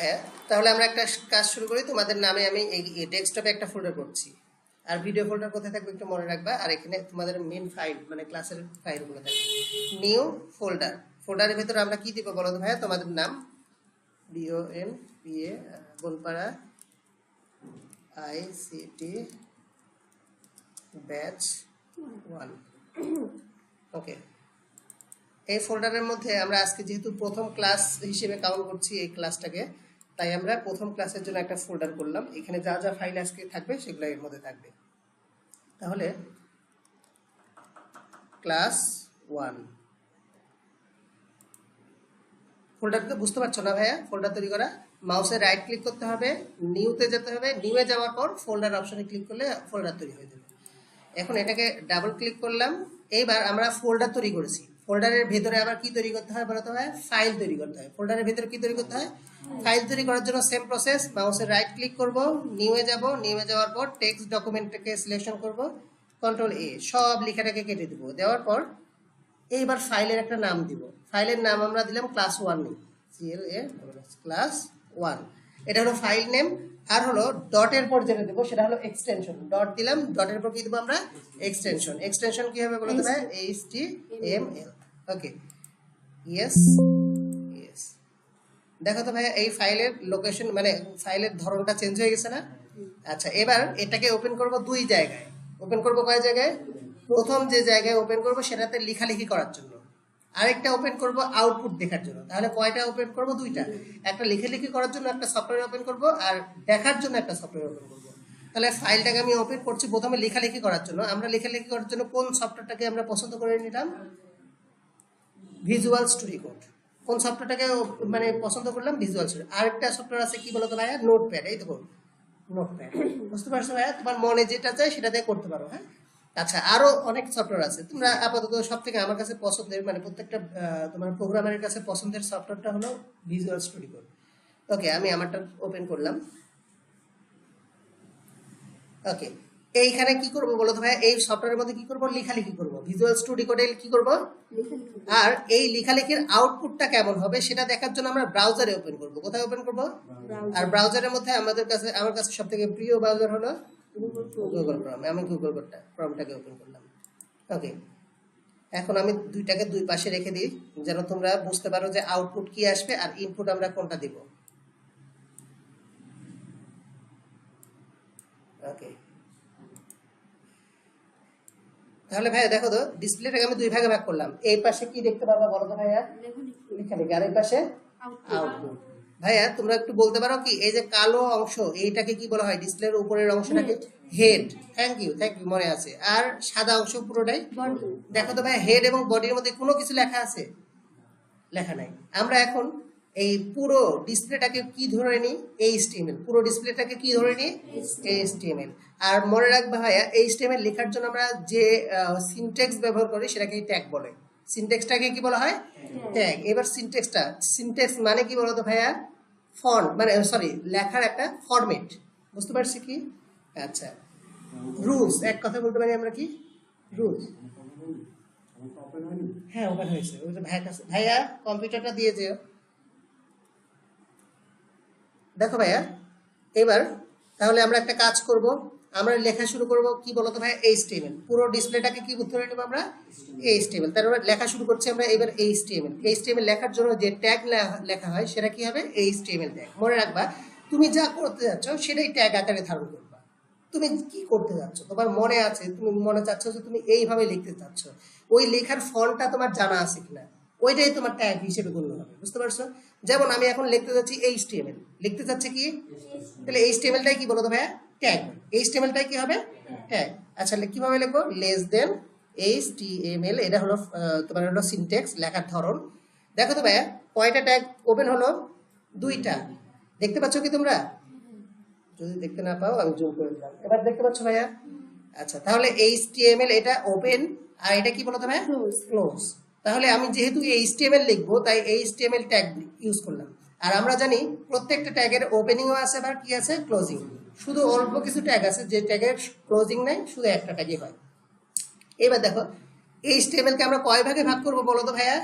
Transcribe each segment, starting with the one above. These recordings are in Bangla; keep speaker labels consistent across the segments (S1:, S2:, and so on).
S1: হ্যাঁ, তাহলে আমরা একটা কাজ শুরু করি। তোমাদের নামে আমি এই ডেস্কটপে একটা ফোল্ডার করছি, আর ভিডিও ফোল্ডার কোথায় থাকবে একটু মনে রাখবা। আর এখানে তোমাদের মেন ফাইল মানে ক্লাসের ফাইলগুলো থাকবে। নিউ ফোল্ডার, ফোল্ডারের ভিতরে আমরা কি দিব বলো তো ভাইয়া? তোমাদের নাম BONPA বনপাড়া ICT ব্যাচ 1। ওকে, এই ফোল্ডারের মধ্যে আমরা আজকে যেহেতু প্রথম ক্লাস হিসেবে কাউন্ট করছি এই ক্লাসটাকে, তাই আমরা প্রথম ক্লাসের জন্য একটা ফোল্ডার করলাম। এখানে যা যা ফাইল আজকে থাকবে সেগুলো এর মধ্যে থাকবে। তাহলে ক্লাস 1 ফোল্ডারটা বুঝতে পারছো না ভাইয়া? ফোল্ডার তৈরি করা, মাউসে রাইট ক্লিক করতে হবে, নিউতে যেতে হবে, নিউয়ে যাওয়ার পর ফোল্ডার অপশনে ক্লিক করলে ফোল্ডার তৈরি হয়ে যাবে। এখন এটাকে ডাবল ক্লিক করলাম। এইবার আমরা ফোল্ডার তৈরি করেছি, ফোল্ডারের ভেতরে আবার কি তৈরি করতে হয় বলতে হয়? ফাইল তৈরি করতে হয়। ফোল্ডারের ভেতরে কি তৈরি করতে হয়? ফাইল তৈরি করার জন্য সেম প্রসেস, মাউসে রাইট ক্লিক করব, নিউয়ে যাব, নিউয়ে যাওয়ার পর টেক্সট ডকুমেন্টটাকে সিলেকশন করব, কন্ট্রোল A, সব লেখাটাকে কেটে দেব। দেওয়ার পর এইবার ফাইলের একটা নাম দিব। ফাইলের নাম আমরা দিলাম ক্লাস 1 ক্লাস 1। এটা হলো ফাইল নেম। আর হলো ডটের পর যেটা দেবো সেটা হলো এক্সটেনশন। ডট দিলাম, ডটের পর কি দেবো আমরা? এক্সটেনশন। এক্সটেনশন কি হবে বলতে হবে? HTML। ওকে, ইয়েস ইয়েস। দেখো তো ভাই এই ফাইলের লোকেশন মানে ফাইলের ধরনটা চেঞ্জ হয়ে গেছে না? আচ্ছা, এবার এটাকে ওপেন করব দুই জায়গায়। ওপেন করব কয় জায়গায়? প্রথম যে জায়গায় ওপেন করব সেটাতে লেখালেখি করার জন্য, আরেকটা ওপেন করব আউটপুট দেখার জন্য। তাহলে কয়টা ওপেন করব? দুইটা। একটা লেখালেখি করার জন্য একটা সফটওয়্যার ওপেন করব, আর দেখার জন্য একটা সফটওয়্যার ওপেন করব। তাহলে ফাইলটাকে আমি ওপেন করছি প্রথমে লেখালেখি করার জন্য। আমরা লেখালেখি করার জন্য কোন সফটওয়্যারটাকে আমরা পছন্দ করে নিলাম? Visual studio code. কোন সফটওয়্যারটাকে মানে পছন্দ করলাম? Visual studio. আরেকটা সফটওয়্যার আছে কি বলতো ভাইয়া? নোটপ্যাড। এই দেখো নোটপ্যাড, বুঝতে পারছো ভাইয়া? তোমার মনে যেটা চাই সেটা দিয়ে করতে পারো। হ্যাঁ, আচ্ছা, আরো অনেক সফটওয়্যার আছে। তোমরা আপাতত সব থেকে আমার কাছে পছন্দের মানে প্রত্যেকটা তোমার প্রোগ্রামারের কাছে পছন্দের সফটওয়্যারটা হলো ভিজুয়াল স্টুডিও কোড। ওকে, আমি আমারটা ওপেন করলাম। ওকে, এইখানে কি করব বলো তো ভাই? এই সফটওয়্যারের মধ্যে কি করব? লেখালেখি করব। ভিজুয়াল স্টুডিও কোডে কি করব? আর এই লেখালেখির আউটপুটটা কেমন হবে সেটা দেখার জন্য আমরা ব্রাউজারে ওপেন করব। কোথায় ওপেন করব? আর ব্রাউজারের মধ্যে আমার কাছে সবথেকে প্রিয় ব্রাউজার হলো গুগল ক্রোম। আমি গুগল ক্রোমটাকে ওপেন করলাম। ওকে, এখন আমি দুইটাকে দুই পাশে রেখে দিই যেন তোমরা বুঝতে পারো যে আউটপুট কি আসবে আর ইনপুট আমরা কোনটা দিব। ওকে, তাহলে ভাইয়া দেখো তো ডিসপ্লেটাকে আমি দুই ভাগে ভাগ করলাম। এই পাশে কি দেখতে পাবা বলো তো ভাইয়া? লেখালেখি। আর এই পাশে আউটপুট। ভাইয়া তোমরা একটু বলতে পারো কি এই যে কালো অংশ এইটাকে কি বলা হয়? ডিসপ্লের উপরের অংশটাকে হেড। থ্যাংক ইউ, মনে আছে। আর সাদা অংশ পুরোটাই দেখো তো ভাইয়া, হেড এবং বডির মধ্যে কোনো কিছু লেখা আছে? লেখা নাই। আমরা এখন এই পুরো ডিসপ্লেটাকে কি ধরে নিই? HTML। পুরো ডিসপ্লেটাকে কি ধরে নিই? HTML। আর মনে রাখবে ভাইয়া, HTML লেখার জন্য আমরা যে সিনট্যাক্স ব্যবহার করি সেটাকে ট্যাগ বলে। সিনট্যাক্সটাকে কি বলা হয়? ট্যাগ। এবার সিনট্যাক্স মানে কি বলতো ভাইয়া? ফন্ট মানে সরি, লেখার একটা ফরম্যাট। বুঝতে পারছি কি? আচ্ছা, রুলস। এক কথা বলতে পারি আমরা কি? রুলস। হ্যাঁ, ওপেন হয়েছে। ওই যে ভাইয়ের কাছে, ভাইয়া কম্পিউটারটা দিয়ে যেও। দেখো ভাইয়া, এবার তাহলে আমরা একটা কাজ করব। আমরা লেখা শুরু করব কি বলতো ভাইয়া? HTML। পুরো ডিসপ্লেটাকে কি ধরে নেব আমরা? HTML। তারপরে লেখা শুরু করছি আমরা এবার HTML লেখার জন্য যে ট্যাগ লেখা হয় সেটা কি হবে? HTML tag. মনে রাখবা, তুমি যা করতে যাচ্ছ সেটাই ট্যাগ আকারে ধারণ করবা। তুমি কি করতে যাচ্ছ তোমার মনে আছে, তুমি মনে চাচ্ছ যে তুমি এইভাবে লিখতে চাচ্ছ, ওই লেখার ফন্টটা তোমার জানা আছে কিনা, ওইটাই তোমার ট্যাগ হিসেবে গণ্য হবে। বুঝতে পারছো? যেমন আমি এখন লিখতে যাচ্ছি HTML, লিখতে চাচ্ছি কি? তাহলে HTMLটাই কি বলো তো ভাইয়া? ট্যাগ। HTMLটাই কি হবে? ট্যাগ। আচ্ছা, কিভাবে লিখবো? Less than HTML। এটা হলো তোমার হলো সিনট্যাক্স, লেখার ধরন। দেখো তো ভাইয়া কয়টা ট্যাগ ওপেন হলো? দুইটা। দেখতে পাচ্ছ কি তোমরা? যদি দেখতে না পাও আমি জুম করে দিলাম। এবার দেখতে পাচ্ছ ভাইয়া? আচ্ছা, তাহলে HTML এটা ওপেন, আর এটা কি বলতো ভাইয়া? ক্লোজ। তাহলে আমি যেহেতু HTML লিখবো তাই HTML ট্যাগ ইউজ করলাম। আর আমরা জানি প্রত্যেকটা ট্যাগের ওপেনিংও আছে আবার কি আছে? ক্লোজিং। শুধু অল্প কিছু ট্যাগ আছে যে ট্যাগের ক্লোজিং নাই, শুধু একটা ট্যাগই হয়। এবার দেখো HTML কে আমরা কয় ভাগে ভাগ করব বলো তো ভাইয়া?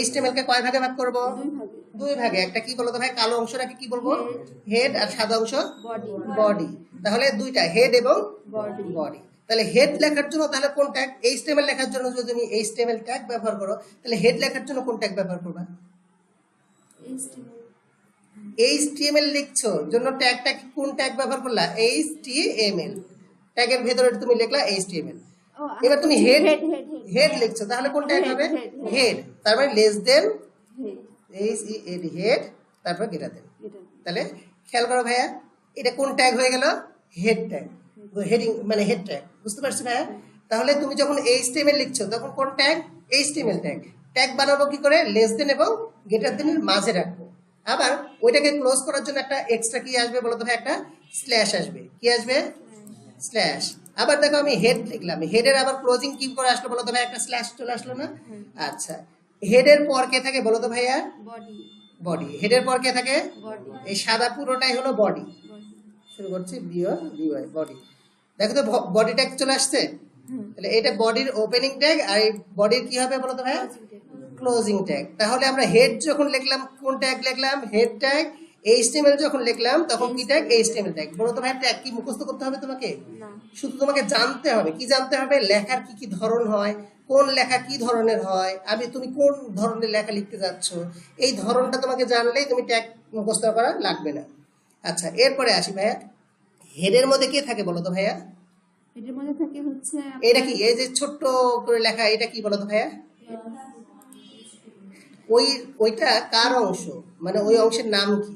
S1: HTML কে কয় ভাগে ভাগ করব? দুই ভাগে, একটা কি বলতো ভাই, কালো অংশটাকে কি বলবো, হেড, আর সাদা অংশ
S2: বডি
S1: বডি। তাহলে দুইটা, হেড এবং
S2: বডি
S1: বডি। তাহলে হেড লেখার জন্য তাহলে কোন ট্যাগ, এইচটিএমএল লেখার জন্য যদি তুমি এইচটিএমএল ট্যাগ ব্যবহার করো, তাহলে হেড লেখার জন্য কোন ট্যাগ ব্যবহার করবা? এইচটিএমএল লিখছো জন্য ট্যাগটা কোন ট্যাগ ব্যবহার করলা? এইচটিএমএল। ট্যাগের ভেতরে তুমি লিখলা এইচটিএমএল। এবার তুমি হেড হেড লিখছো, তাহলে কোন ট্যাগ হবে? হেড। তার মানে লেস দেন হেড, তারপর গ্রেটার দেন। তাহলে খেয়াল করো ভাইয়া, এটা কোন ট্যাগ হয়ে গেল? হেড ট্যাগ, হেডিং মানে হেড ট্যাগ। বুঝতে পারছি ভাইয়া? তাহলে তুমি যখন এইচটিএমএল লিখছো তখন কোন ট্যাগ? HTML tag. ট্যাগ বানাবো কি করে? লেস দেন এবং গ্রেটার দেনের মাঝে রাখবো। আবার ওইটাকে ক্লোজ করার জন্য একটা এক্সট্রা কি আসবে বলতো ভাই? একটা স্ল্যাশ আসবে। কি আসবে? স্ল্যাশ। আবার দেখো আমি হেড লিখলাম, হেডের আবার ক্লোজিং কি করে আসলো বলতো ভাই? একটা স্ল্যাশ চলে আসলো না? আচ্ছা, হেডের পর কে থাকে বলতো ভাইয়া?
S2: Body
S1: body. হেডের পর কে থাকে?
S2: বডি
S1: এই সাদা পুরোটাই হলো বডি। শুরু করছি বিওয়াই বডি। দেখো তো বডি ট্যাগ চলে আসছে। তাহলে এটা বডির ওপেনিং ট্যাগ, আর এই বডির কি হবে বলতো ভাই? Closing tag. তাহলে আমরা হেড যখন লিখলাম কোন ট্যাগ লিখলাম? Head tag. এইচটিএমএল যখন লিখলাম তখন কি ট্যাগ? HTML tag. বলতো ভাই ট্যাগ কি মুখস্থ করতে হবে তোমাকে?
S2: না
S1: শুধু তোমাকে জানতে হবে। কি জানতে হবে? লেখার কি কি ধরন হয়, কোন লেখা কি ধরনের হয়, তুমি কোন ধরনের লেখা লিখতে যাচ্ছ, এই ধরনটা তোমাকে জানলেই তুমি ট্যাগ মুখস্থ করা লাগবে না। আচ্ছা, এরপরে আসি ভাইয়া, হেডের মধ্যে কে থাকে বলো তো ভাইয়া?
S2: এটার মধ্যে থাকে হচ্ছে
S1: এটা কি, এই যে ছোট্ট করে লেখা, এটা কি বলো তো ভাইয়া? ওইটা কার অংশ, মানে ওই অংশের নাম কি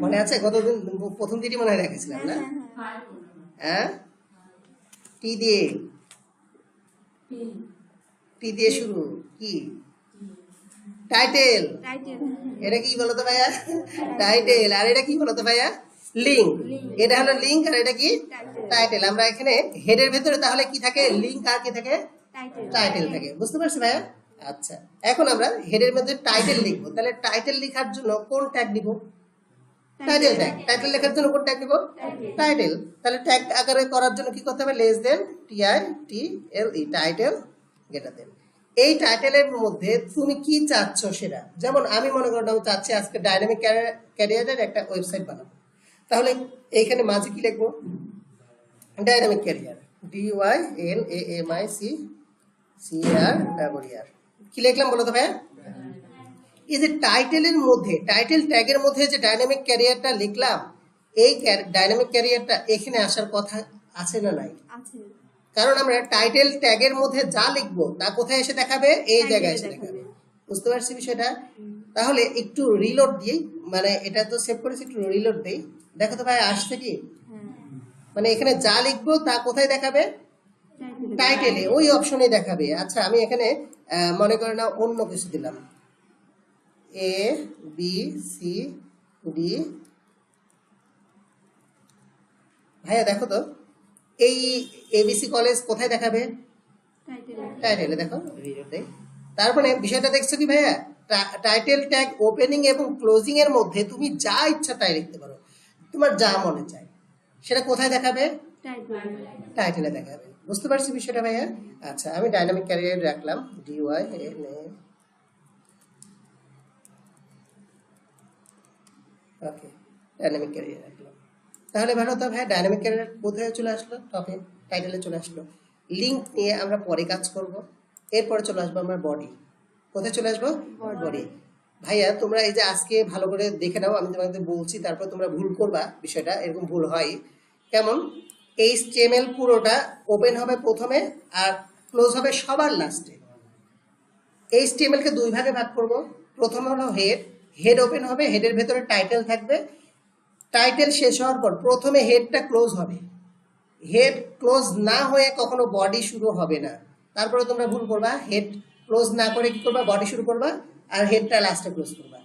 S1: মনে আছে? গতদিন প্রথম দিনই মনে হয় রেখেছিলাম না? হ্যাঁ, টি দিয়ে, টি দিয়ে শুরু, কি? টাইটেল।
S2: টাইটেল
S1: এটা কি বলতো ভাইয়া? টাইটেল। আর এটা কি বলতো ভাইয়া? লিঙ্ক। এটা হলো লিঙ্ক, আর এটা কি? টাইটেল। আমরা এখানে হেডের ভেতরে তাহলে কি থাকে? লিঙ্ক আর কি থাকে?
S2: টাইটেল
S1: টাইটেল থাকে। বুঝতে পারছি ভাইয়া? আচ্ছা, এখন আমরা হেডের মধ্যে টাইটেল লিখবো। তাহলে টাইটেল লেখার জন্য কোন ট্যাগ দিব? Title tag. টাইটেল লেখার জন্য কোন ট্যাগ দিব? টাইটেল। তাহলে ট্যাগ আকারে করার জন্য কি করতে হবে? Less than TITLE, title greater than. এই টাইটেলের মধ্যে তুমি কি চাচ্ছ সেটা, যেমন আমি মনে করলাম চাচ্ছি আজকে ডাইনামিক ক্যারিয়ারের একটা ওয়েবসাইট বানাবো। তাহলে এইখানে মাঝে কি লিখবো? Dynamic career, DYNAMICCAR। কি লিখলাম বলো তো ভাইয়া? এই যে টাইটেলের মধ্যে, টাইটেল ট্যাগের মধ্যে যে ডাইনামিক ক্যারিয়ারটা লিখলাম, এই ডাইনামিক ক্যারিয়ারটা এখানে আসার কথা আছে না নাই?
S2: আছে
S1: কারণ আমরা টাইটেল ট্যাগের মধ্যে যা লিখবো তা কোথায় এসে দেখাবে? এই জায়গায় এসে দেখাবে। বুঝতে পারছি বিষয়টা? তাহলে একটু রিলোড দিই, মানে এটা তো সেভ করেছি, একটু রিলোড দেই। দেখো তো ভাই আসছে কি? মানে এখানে যা লিখবো তা কোথায় দেখাবে? টাইটেলে, ওই অপশনে দেখাবে। আচ্ছা, আমি এখানে মনে করে না অন্য কিছু দিলাম, ABCD। ভাইয়া দেখো তো এই ABC কলেজ কোথায় দেখাবে? টাইটেলে। দেখো তার মানে বিষয়টা দেখছো কি ভাইয়া? টাইটেল ট্যাগ ওপেনিং এবং ক্লোজিং এর মধ্যে তুমি যা ইচ্ছা তাই লিখতে পারো, তোমার যা মনে চায় সেটা কোথায় দেখাবে? টাইটেলে দেখাবে। বুঝতে পারছি বিষয়টা ভাইয়া? আচ্ছা, আমি ডাইনামিক ক্যারিয়ার রাখলাম, DYNA। ওকে, ডাইনামিক ক্যারিয়ার রাখলাম। তাহলে ভালো তো ভাই, ডাইনামিক ক্যারিয়ার কোথায় চলে আসলো? টপে, টাইটেলে চলে আসলো। লিঙ্ক নিয়ে আমরা পরে কাজ করব। এরপরে চলে আসবো আমরা বডি। কোথায় চলে আসবো? বডি। ভাইয়া তোমরা এই যে আজকে ভালো করে দেখে নাও, আমি তোমাদের বলছি, তারপর তোমরা ভুল করবা বিষয়টা, এরকম ভুল হয়। কেমন? HTML পুরোটা ওপেন হবে প্রথমে আর ক্লোজ হবে সবার লাস্টে। HTML কে দুই ভাগে ভাগ করব। প্রথম হলো হেড, হেড ওপেন হবে, হেডের ভেতরে টাইটেল থাকবে। টাইটেল শেষ হওয়ার পর প্রথমে হেডটা ক্লোজ হবে। হেড ক্লোজ না হয়ে কখনো বডি শুরু হবে না। তারপরে তোমরা ভুল করবা, হেড ক্লোজ না করে কি করবা? বডি শুরু করবা, আর হেডটা লাস্টে ক্লোজ করবা।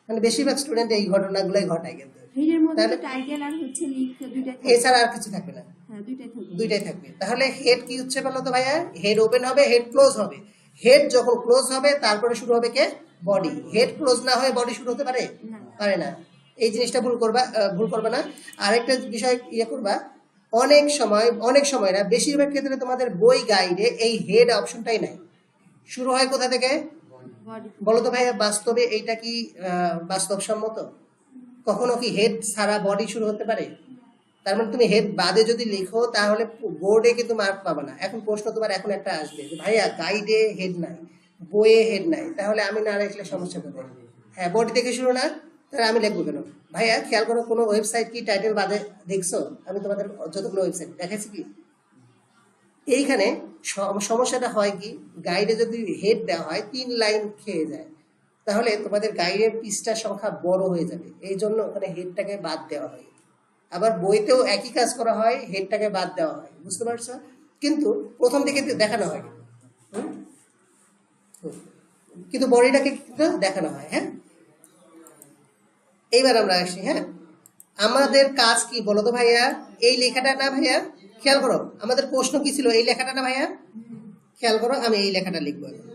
S1: মানে বেশিরভাগ স্টুডেন্ট এই ঘটনাগুলোই ঘটায় কিন্তু।
S2: হেডের মধ্যে তো টাইটেল আর হচ্ছে লিংক দুইটাই থাকবে,
S1: এছাড়া আর কিছু থাকবে না।
S2: হ্যাঁ দুইটাই থাকবে।
S1: দুইটাই থাকবে। তাহলে হেড কি হচ্ছে বলো তো ভাইয়া? হেড ওপেন হবে, হেড ক্লোজ হবে। হেড যখন ক্লোজ হবে তারপরে শুরু হবে কে? বডি। হেড ক্লোজ না হয়ে বডি শুরু হতে পারে? পারে না। এই জিনিসটা ভুল করবা না। আরেকটা বিষয় করবা, অনেক সময় না, বেশিরভাগ ক্ষেত্রে তোমাদের বই গাইডে এই হেড অপশনটাই নাই। শুরু হয় কোথা থেকে?
S2: বডি
S1: বলো তো ভাইয়া, বাস্তবে এইটা কি বাস্তবসম্মত? কখনো কি হেড ছাড়া বডি শুরু হতে পারে? তার মানে তুমি হেড বাদে যদি লিখো তাহলে বোর্ডে কিন্তু মার্ক পাবে না। এখন প্রশ্ন তোমার এখন একটা আসবে যে ভাইয়া গাইডে হেড নাই, বইয়ে হেড নাই, তাহলে আমি না লিখলে সমস্যা কোথায়? হ্যাঁ, বডি থেকে শুরু না, তাহলে আমি লিখবো কেন? ভাইয়া খেয়াল করো, কোনো ওয়েবসাইট কি টাইটেল বাদে দেখছো? আমি তোমাদের যতগুলো ওয়েবসাইট দেখাচ্ছি কি এইখানে সমস্যাটা হয় কি, গাইডে যদি হেড দেওয়া হয় 3 লাইন খেয়ে যায়, তাহলে তোমাদের গাইডের পৃষ্ঠার সংখ্যা বড় হয়ে যাবে, এই জন্য ওখানে হেডটাকে বাদ দেওয়া হয়। আবার বইতেও একই কাজ করা হয়, হেডটাকে বাদ দেওয়া হয়, বুঝতে পারছো? কিন্তু প্রথম দিকে দেখানো হয়, হুম? হুম। কিন্তু বডিটাকে কিন্তু দেখানো হয়। হ্যাঁ, এইবার আমরা আসি। হ্যাঁ, আমাদের কাজ কি বলো তো ভাইয়া? এই লেখাটা না ভাইয়া, খেয়াল করো আমাদের প্রশ্ন কি ছিল, এই লেখাটা না ভাইয়া? খেয়াল করো, আমি এই লেখাটা লিখবো এখন।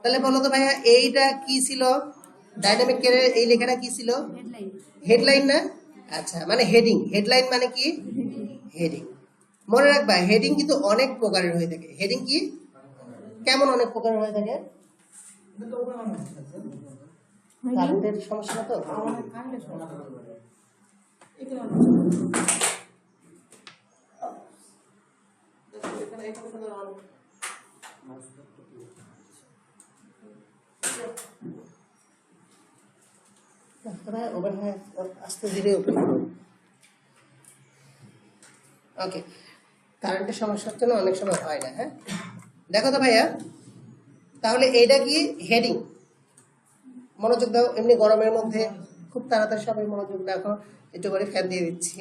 S1: তাহলে বলো তো ভাইয়া এইটা কি ছিল? ডাইনামিক ক্যারিয়ার এই লেখাটা কি ছিল?
S2: হেডলাইন
S1: হেডলাইন না? আচ্ছা, মানে হেডিং। হেডলাইন মানে কি? হেডিং। মনে রাখবা, হেডিং কিন্তু অনেক প্রকারের হয়ে থাকে। হেডিং কি কেমন অনেক প্রকারের হয়ে থাকে? কারেন্টের সমস্যা না তো? ওপেন হয়, আস্তে ধীরে ওপেন করুন। ওকে, কারেন্টের সমস্যার জন্য অনেক সময় হয় না। হ্যাঁ, দেখো তো ভাইয়া, তাহলে এইটা কি হেডিং? মনোযোগ দাও, এমনি গরমের মধ্যে খুব তাড়াতাড়ি সবাই মনোযোগ দেখো, একটু করে ফ্যান দিয়ে দিচ্ছি।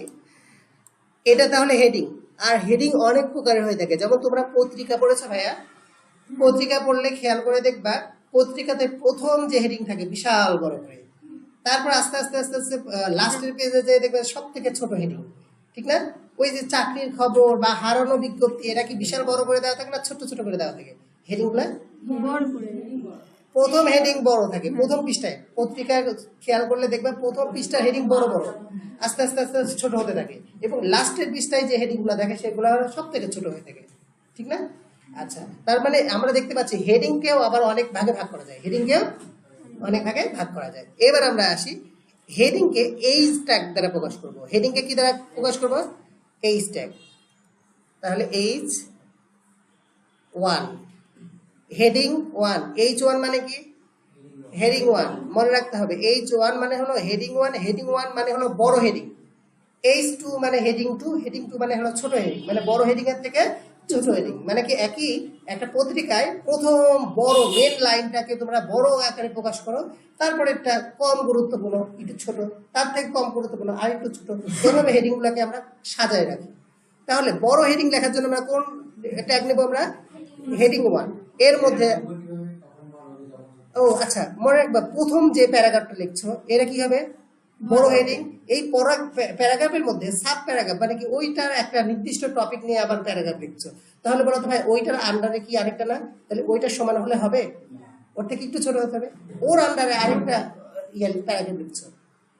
S1: এটা তাহলে হেডিং। আর হেডিং অনেক প্রকারের হয়ে থাকে, যেমন তোমরা পত্রিকা পড়েছো ভাইয়া, পত্রিকা পড়লে খেয়াল করে দেখবা পত্রিকাতে প্রথম যে হেডিং থাকে বিশাল বড় করে, তারপর আস্তে আস্তে আস্তে আস্তে লাস্টের পেজে যে দেখবে সব থেকে ছোট হেডিং, ঠিক না? ওই যে চাকরির খবর বা হারানো বিজ্ঞপ্তি, এটা কি বিশাল বড় করে দেওয়া থাকে না ছোট ছোট করে দেওয়া থাকে হেডিংগুলো?
S2: বড় করে
S1: প্রথম হেডিং বড় থাকে প্রথম পৃষ্ঠায়, পত্রিকায় খেয়াল করলে দেখবে প্রথম পৃষ্ঠার হেডিং বড় বড়, আস্তে আস্তে আস্তে আস্তে ছোট হতে থাকে, এবং লাস্টের পৃষ্ঠায় যে হেডিংগুলো থাকে সেগুলো সব থেকে ছোট হয়ে থাকে, ঠিক না? আচ্ছা, তার মানে আমরা দেখতে পাচ্ছি হেডিংকেও আবার অনেক ভাগে ভাগ করা যায়, হেডিংকেও অনেক ভাগে ভাগ করা যায়। এবার আমরা আসি, হেডিংকে এইচ ট্যাগ দ্বারা প্রকাশ করব। হেডিংকে কি দ্বারা প্রকাশ করব? H tag. তাহলে H one, heading one. H one মানে কি? Heading one. মনে রাখতে হবে, এইচ ওয়ান মানে হলো হেডিং ওয়ান, হেডিং ওয়ান মানে হলো বড় হেডিং। এইচ টু মানে হেডিং টু, হেডিং টু মানে হলো ছোট হেডিং, মানে বড় হেডিং এর থেকে ছোট হেডিং। মানে কি একই একটা পত্রিকায় প্রথম বড় মেন লাইনটাকে তোমরা বড় আকারে প্রকাশ করো, তারপরে একটা কম গুরুত্বপূর্ণ একটু ছোট, তার থেকে কম গুরুত্বপূর্ণ আর একটু ছোট, এভাবে হেডিং গুলোকে আমরা সাজায় রাখি। তাহলে বড় হেডিং লেখার জন্য আমরা কোন ট্যাগ নেবো? আমরা হেডিং ওয়ান। এর মধ্যে ও আচ্ছা, মনে রাখবা প্রথম যে প্যারাগ্রাফটা লিখছো এটা কি হবে? বড় হেডিং। এই প্যারাগ্রাফের মধ্যে সাব প্যারাগ্রাফ, মানে কি ওইটার একটা নির্দিষ্ট টপিক নিয়ে আবার প্যারাগ্রাফ লিখছো, তাহলে বলো তো ভাই ওইটার আন্ডারে কি আরেকটা না? তাহলে ওইটার সমান হলে হবে? ওর থেকে একটু ছোট হতে হবে, ওর আন্ডারে আরেকটা প্যারাগ্রাফ লিখছো,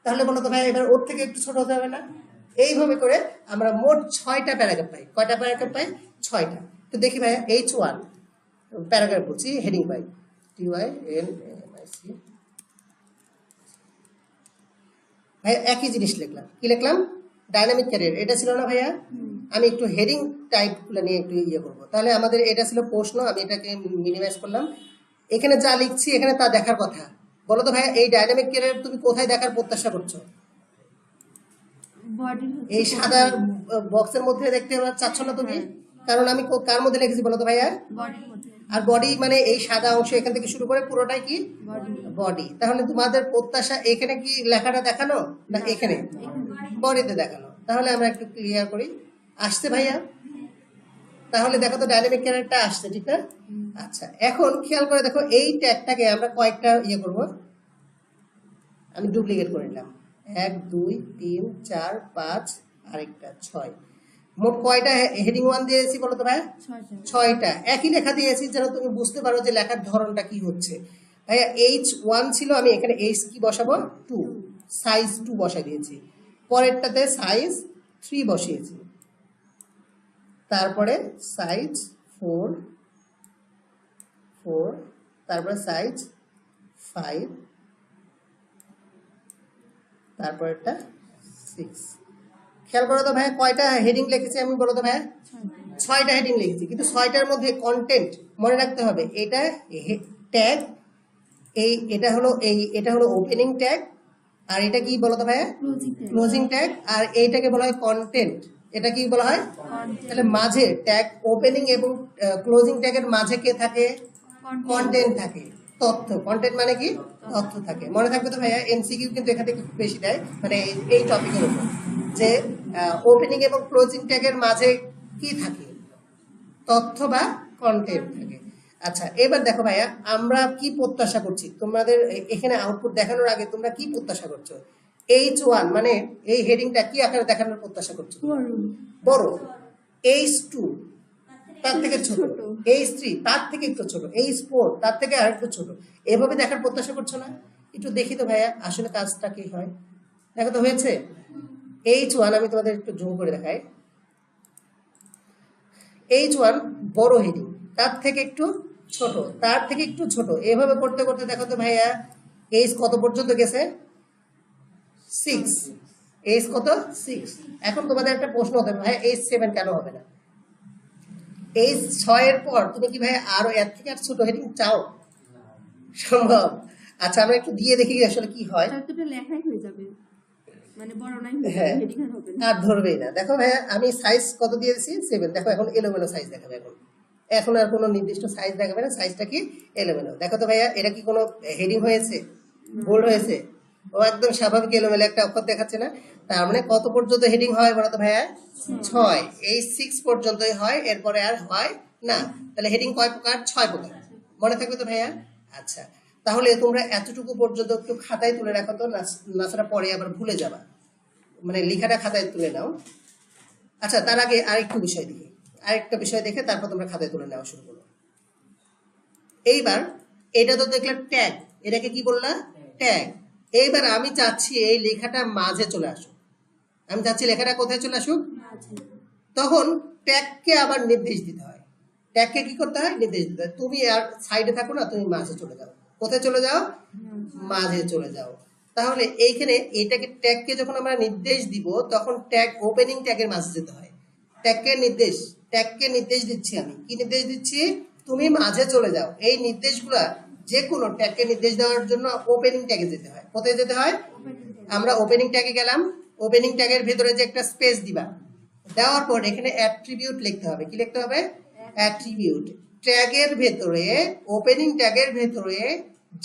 S1: তাহলে বলো তো ভাই এবার ওর থেকে একটু ছোট হতে হবে না? এইভাবে করে আমরা মোট 6টা প্যারাগ্রাফ পাই। কয়টা প্যারাগ্রাফ পাই? 6টা। তো দেখি ভাই, এইচ ওয়ান প্যারাগ্রাফ বলছি, হেডিং পাই TYNAMIC। ভাইয়া একই জিনিস লিখলাম, কি লিখলাম? Dynamic career. এটা ছিল না ভাইয়া? আমি একটু হেডিং টাইপগুলো নিয়ে একটু ইয়ে করবো। তাহলে আমাদের এটা ছিল প্রশ্ন, আমি এটাকে মিনিমাইজ করলাম। এখানে যা লিখছি এখানে তা দেখার কথা। বলো তো ভাইয়া, এই ডাইনামিক ক্যারিয়ার তুমি কোথায় দেখার প্রত্যাশা করছো?
S2: বডির
S1: এই সাদা বক্সের মধ্যে দেখতে চাচ্ছ না তুমি? কারণ আমি কার মধ্যে লিখেছি বলো তো ভাইয়া?
S2: বডির মধ্যে
S1: আর বডি মানে এই সাদা অংশ এখান থেকে শুরু করে পুরোটাই কি
S2: বডি
S1: বডি। তাহলে তোমাদের প্রত্যাশা এখানে কি লেখাটা দেখানো না এখানে বডিতে দেখানো? তাহলে আমরা একটু ক্লিয়ার করি। আসছে ভাইয়া? তাহলে দেখো তো ডাইনামিক ক্যারেক্টারটা আসছে, ঠিক না? আচ্ছা, এখন খেয়াল করে দেখো, এই ট্যাগটাকে আমরা কয়েকটা ইয়ে করব। আমি ডুপ্লিকেট করে নিলাম, 1 2 3 4 5 আরেকটা 6। মোট কয়টা হেডিং ওয়ান দিয়েছি বলো তো ভাই? 6টা। একই লেখা দিয়েছি যেন তুমি বুঝতে পারো যে লেখার ধরনটা কি হচ্ছে। ভাইয়া এইচ ওয়ান ছিল, আমি এখানে এইচ কি বসাবো? 2, সাইজ 2 বসাই দিয়েছি। পরেরটাতে সাইজ 3 বসিয়েছি, তারপরে সাইজ 4, তারপরে সাইজ 5, তারপরেরটা 6। খেয়াল করো তো ভাইয়া কয়টা হেডিং লিখেছি আমি, বলো তো ভাইয়া? 6টা হেডিং লিখেছি, কিন্তু 6টার মধ্যে কন্টেন্ট মনে রাখতে হবে। এটা ট্যাগ, এটা হলো ওপেনিং ট্যাগ, আর এটা কি বলো তো ভাইয়া?
S2: Closing tag.
S1: Closing tag. আর এইটাকে বলা হয় কন্টেন্ট। এটা কি বলা হয়? তাহলে মাঝে ট্যাগ ওপেনিং এবং ক্লোজিং ট্যাগের মাঝে কে থাকে? কন্টেন্ট থাকে, তথ্য। কন্টেন্ট মানে কি? তথ্য থাকে। মনে থাকবে তো ভাইয়া, এমসিকিউ কিন্তু এখান থেকে খুব বেশি দেয়, মানে এই টপিকের উপর, যে ওপেনিং এবং ক্লোজিং ট্যাগের মাঝে কি থাকে? তথ্য বা কন্টেন্ট থাকে। আচ্ছা, এবার দেখো ভাইয়া, আমরা কি প্রত্যাশা করছি তোমাদের এখানে আউটপুট দেখানোর আগে তোমরা কি প্রত্যাশা করছো? H1 মানে এই হেডিংটা কি আকারে দেখানোর প্রত্যাশা করছো? বড়। H2 তার থেকে ছোট, H3 তার থেকে একটু ছোট, H4 তার থেকে আর একটু ছোট, এভাবে দেখার প্রত্যাশা করছো না? একটু দেখি তো ভাইয়া আসলে কাজটা কি হয়। দেখো তো হয়েছে। H1 আমি তোমাদের একটু জুম করে দেখাই। H1 বড় হেডিং, তার থেকে একটু ছোট, তার থেকে একটু ছোট, এভাবে করতে করতে দেখো তো ভাইয়া H কত পর্যন্ত গেছে? 6। H কত? 6। এখন তোমাদের একটা প্রশ্ন হতে পারে, ভাইয়া H7 কেন হবে না? H6 এর পর তুমি কি ভাইয়া আরো এর থেকে আর ছোট হেডিং চাও? সম্ভব? আচ্ছা, আমরা একটু দিয়ে দেখি আসলে কি হয়।
S2: এতটা লেখাই হয়ে যাবে, মানে বড় নাই হয়ে
S1: হ্যাঁ,
S2: যাবে, হেডিং আর হবে না।
S1: আর ধরবেই না। দেখো ভাইয়া আমি সাইজ কত দিয়েছি? 7। দেখো এখন এলোমেলো সাইজ দেখাবে। এখন আর কোনো নির্দিষ্ট সাইজ দেখাবে না, সাইজটা কি? এলোমেলো। দেখো তো ভাইয়া এটা কি কোনো হেডিং হয়েছে? বোল্ড হয়েছে? ও একদম স্বাভাবিক এলোমেলো একটা অক্ষর দেখাচ্ছে না? তার মানে কত পর্যন্ত হেডিং হয় বলো তো ভাইয়া? 6। এই 6 পর্যন্তই হয়, এরপরে আর হয় না। তাহলে হেডিং কয় প্রকার? 6 প্রকার। মনে থাকবে তো ভাইয়া? আচ্ছা, তাহলে তোমরা এতটুকু পর্যন্ত একটু খাতায় তুলে রাখো তো, নাছাড়া পরে আবার ভুলে যাবা। মানে লেখাটা খাতায় তুলে নাও। আচ্ছা, তার আগে আরেকটা বিষয় দেখে তারপর তোমরা খাতায় তুলে নেওয়া শুরু করো। এইবার এটা তো দেখলে ট্যাগ, এটাকে কি বললা? ট্যাগ। এইবার আমি চাচ্ছি এই লেখাটা মাঝে চলে আসুক। আমি চাচ্ছি লেখাটা কোথায় চলে আসুক? তখন ট্যাগকে আবার নির্দেশ দিতে হয়। ট্যাগকে কি করতে হয়? নির্দেশ দিতে হয়। তুমি আর সাইডে থাকো না, তুমি মাঝে চলে যাও। কোথায় চলে যাও? মাঝে চলে যাও। তাহলে এইখানে এটাকে ট্যাগকে যখন আমরা নির্দেশ দিব, তখন ট্যাগ ওপেনিং ট্যাগের মাঝে যেতে হয়। ট্যাগকে নির্দেশ দিচ্ছি আমি। কি নির্দেশ দিচ্ছি? তুমি মাঝে চলে যাও। এই নির্দেশগুলা যে কোনো ট্যাগকে নির্দেশ দেওয়ার জন্য ওপেনিং ট্যাগে যেতে হয়। কোথায় যেতে হয়? আমরা ওপেনিং ট্যাগে গেলাম। ওপেনিং ট্যাগের ভেতরে যে একটা স্পেস দিবা, দেওয়ার পর এখানে অ্যাট্রিবিউট লিখতে হবে। কি লিখতে হবে? অ্যাট্রিবিউট। ট্যাগের ভেতরে, ওপেনিং ট্যাগের ভেতরে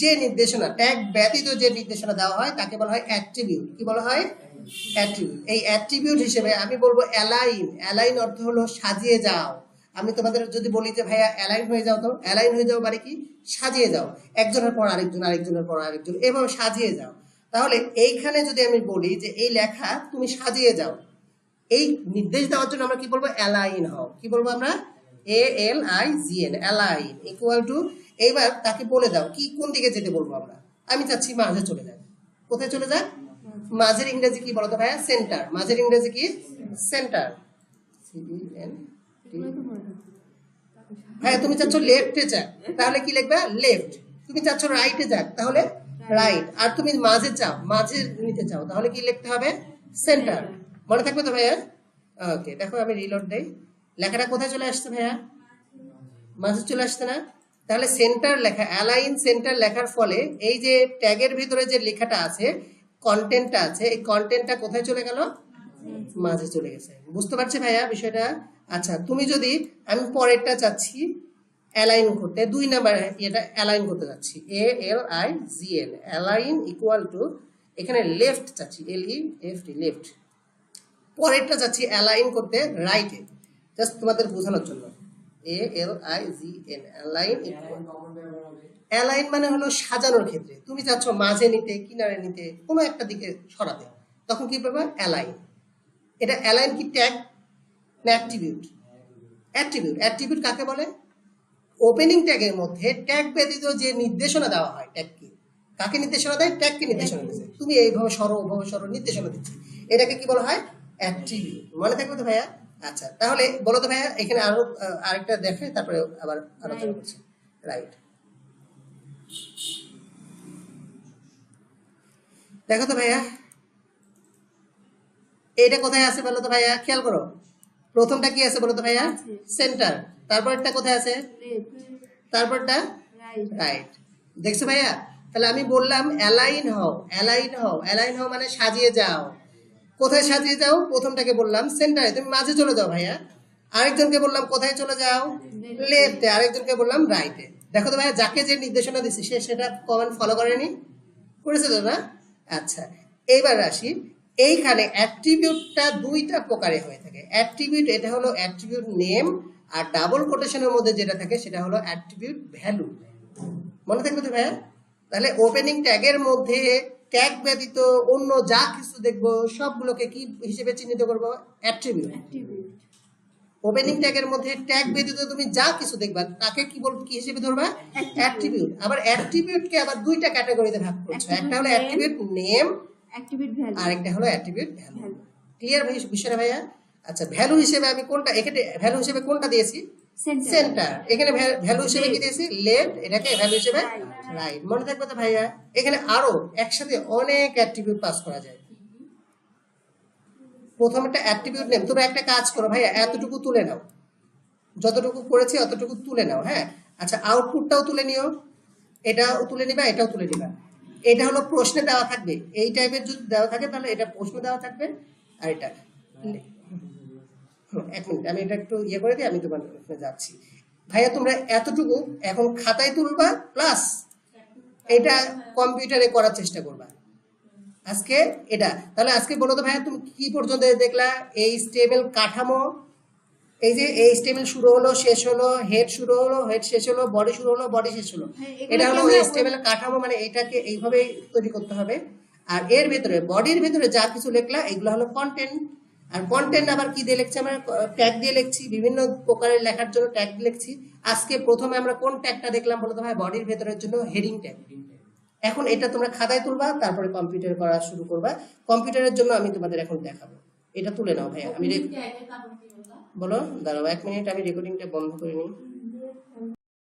S1: যে নির্দেশনা, ট্যাগ ব্যতীত যে নির্দেশনা দেওয়া হয় তাকে বলা হয় অ্যাট্রিবিউট। কি বলা হয়? অ্যাট্রিবিউট। এই অ্যাট্রিবিউট হিসেবে আমি বলবো অ্যালাইন। অ্যালাইন অর্থ হলো সাজিয়ে যাও। আমি তোমাদের যদি বলি যে ভাইয়া অ্যালাইন হয়ে যাও, তো অ্যালাইন হয়ে যাও মানে কি? সাজিয়ে যাও। একজনের পর আরেকজন, আরেকজনের পর আরেকজন, এভাবে সাজিয়ে যাও। তাহলে এইখানে যদি আমি বলি যে এই লেখা তুমি সাজিয়ে যাও, এই নির্দেশ দেওয়ার জন্য আমরা কি বলবো? অ্যালাইন হও। কি বলবো আমরা? ALIGN, align equal to. এইবার তাকে বলে দাও কি কোন দিকে যেতে বলবো আমরা। আমি চাচ্ছি মাঝে চলে যাক। কোথায় চলে যাক? মাঝের ইংরেজি কি বলতো ভাইয়া? সেন্টার। মাঝের ইংরেজি কি? সেন্টার। ভাইয়া তুমি চাচ্ছ লেফটে যাক, তাহলে কি লিখবা? লেফট। তুমি চাচ্ছ রাইটে যাক, তাহলে রাইট। আর তুমি মাঝে চাও, মাঝে নিতে চাও, তাহলে কি লিখতে হবে? সেন্টার। মনে থাকবে তো ভাইয়া? ওকে, দেখো আমি রিলোড দেই। লেখাটা কোথায় চলে আসছে ভাইয়া? মাঝে চলে আসছে না? তাহলে সেন্টার লেখা, অ্যালাইন সেন্টার লেখার ফলে এই যে ট্যাগের ভিতরে যে লেখাটা আছে, কন্টেন্টটা আছে, এই কন্টেন্টটা কোথায় চলে গেল? মাঝে চলে গেছে। বুঝতে পারছি ভাইয়া বিষয়টা? আচ্ছা, তুমি যদি, আমি পরেরটা চাচ্ছি অ্যালাইন করতে, 2 নাম্বার এটা অ্যালাইন করতে যাচ্ছি, ALIGN, অ্যালাইন ইকুয়াল টু, এখানে লেফট চাচ্ছি, LEFT, লেফট। পরেরটা চাচ্ছি অ্যালাইন করতে রাইটে, জাস্ট তোমাদের বোঝানোর জন্য। ALIGN, align equal. অ্যালাইন মানে হলো সাজানোর ক্ষেত্রে তুমি চাচ্ছ মাঝে নিতে, কিনারে নিতে, কোনো একটা দিকে সরাতে, তখন কি পাবা? অ্যালাইন। এটা অ্যালাইন কি ট্যাগ না অ্যাট্রিবিউট? অ্যাট্রিবিউট। অ্যাট্রিবিউট কাকে বলে? ওপেনিং ট্যাগের মধ্যে ট্যাগ ব্যতীত যে নির্দেশনা দেওয়া হয়, ট্যাগ কি? কাকে নির্দেশনা দেয়? ট্যাগকে নির্দেশনা দিচ্ছে। তুমি এইভাবে সরো, ওভাবে সরো, নির্দেশনা দিচ্ছে। এটাকে কি বলা হয়? অ্যাট্রিবিউট। মনে থাকবে তো ভাইয়া? আচ্ছা, তাহলে বলো তো ভাইয়া, এখানে আরো আরেকটা দেখে তারপরে আবার আলোচনা করছি। রাইট। দেখো তো ভাইয়া, এইটা কোথায় আছে বলো তো ভাইয়া, খেয়াল করো। প্রথমটা কি আছে বলো তো ভাইয়া,
S2: আছে।
S1: সেন্টার। তারপরটা কোথায় আছে,
S2: লেফট,
S1: তারপরটা
S2: রাইট,
S1: রাইট। দেখছো ভাইয়া, তাহলে আমি বললাম অ্যালাইন হও, অ্যালাইন হও, অ্যালাইন হও মানে সাজিয়ে যাও। কোথায় সাজিয়ে যাও, প্রথমটাকে বললাম সেন্টারে, তুমি মাঝে চলে যাও ভাইয়া। আরেকজনকে বললাম কোথায় চলে যাও, লেফটে। আরেকজনকে বললাম রাইটে। দেখো তো ভাইয়া, যাকে যে নির্দেশনা দিচ্ছি সে সেটা কমেন্ট ফলো করেনি, করেছে তো না? আচ্ছা, এইবার আসি। এইখানে অ্যাট্রিবিউটটা দুইটা প্রকারে হয়ে থাকে। অ্যাট্রিবিউট, এটা হলো অ্যাট্রিবিউট নেম, আর ডাবল কোটেশনের মধ্যে যেটা থাকে সেটা হলো অ্যাট্রিবিউট ভ্যালু। মনে থাকবে তো ভাইয়া? তাহলে ওপেনিং ট্যাগের মধ্যে ট্যাগ ব্যতীত অন্য যা কিছু দেখবো সবগুলোকে কি হিসেবে চিহ্নিত করবো, অ্যাট্রিবিউট।
S2: অ্যাক্টিভিট,
S1: ওপেনিং ট্যাগের মধ্যে ট্যাগ ব্যতীত তুমি যা কিছু দেখবা তাকে কি বল, কি হিসেবে ধরবা, অ্যাট্রিবিউট। আবার অ্যাট্রিবিউটকে আবার দুইটা ক্যাটাগরিতে ভাগ করছো, একটা হলো অ্যাট্রিবিউট নেম,
S2: অ্যাক্টিভিট ভ্যালু,
S1: আর একটা হলো অ্যাট্রিবিউট ভ্যালু।
S2: ভ্যালু,
S1: ক্লিয়ার ভাই বিষয়টা ভাইয়া? আচ্ছা, ভ্যালু হিসেবে আমি কোনটা, এখানে ভ্যালু হিসেবে কোনটা দিয়েছি,
S2: সেন্টার,
S1: সেন্টার। এখানে ভ্যালু হিসেবে কি দিয়েছি, লেফট। এটাকে ভ্যালু হিসেবে
S2: Right.
S1: রাইট। মনে থাকবে তো ভাইয়া? এখানে আরো একসাথে অনেক অ্যাট্রিবিউট পাস করা যায়। প্রথম একটা অ্যাট্রিবিউট নেম, তোমরা একটা কাজ করো ভাইয়া, এতটুকু তুলে নাও, যতটুকু করেছি অতটুকু তুলে নাও। হ্যাঁ, আচ্ছা, আউটপুটটাও তুলে নিও, এটাও তুলে নিবা, এটাও তুলে নিবা। এটা হলো প্রশ্নে দেওয়া থাকবে, এই টাইপের যদি দেওয়া থাকে তাহলে এটা প্রশ্ন দেওয়া থাকবে। আর এটা এক মিনিট, আমি এটা একটু ইয়ে করে দিই, আমি তোমার ওখানে যাচ্ছি। ভাইয়া তোমরা এতটুকু এখন খাতায় তুলবা, প্লাস এটা কম্পিউটারে করার চেষ্টা করবা আজকে। এটা তাহলে আজকে বলো তো ভাইয়া, তুমি কি পর্যন্ত দেখলা, এই স্টেবল কাঠামো, এই যে এই স্টেবল শুরু হলো, শেষ হলো, হেড শুরু হলো, হেড শেষ হলো, বডি শুরু হলো, বডি শেষ হলো।
S2: হ্যাঁ, এগুলো
S1: এটা হলো
S2: কি আমরা
S1: এই স্টেবল কাঠামো, মানে এটাকে এইভাবে তৈরি করতে হবে। আর এর ভেতরে, বডির ভেতরে যা কিছু লিখলা এগুলো হলো কন্টেন্ট। আর কন্টেন্ট আবার কি দিয়ে লিখছি, আমরা ট্যাগ দিয়ে লিখছি, বিভিন্ন প্রকারের লেখার জন্য ট্যাগ লিখছি। আজকে প্রথমে আমরা কোন ট্যাগটা দেখলাম বলতো ভাই, বডির ভেতরের জন্য হেডিং ট্যাগ। এখন এটা তোমরা খাতায় তুলবা, তারপরে কম্পিউটার করা শুরু করবা। কম্পিউটারের জন্য আমি তোমাদের এখন দেখাবো, এটা তুলে নাও ভাইয়া। আমি বলো, দাঁড়াও 1 মিনিট, আমি রেকর্ডিংটা বন্ধ করে নিই।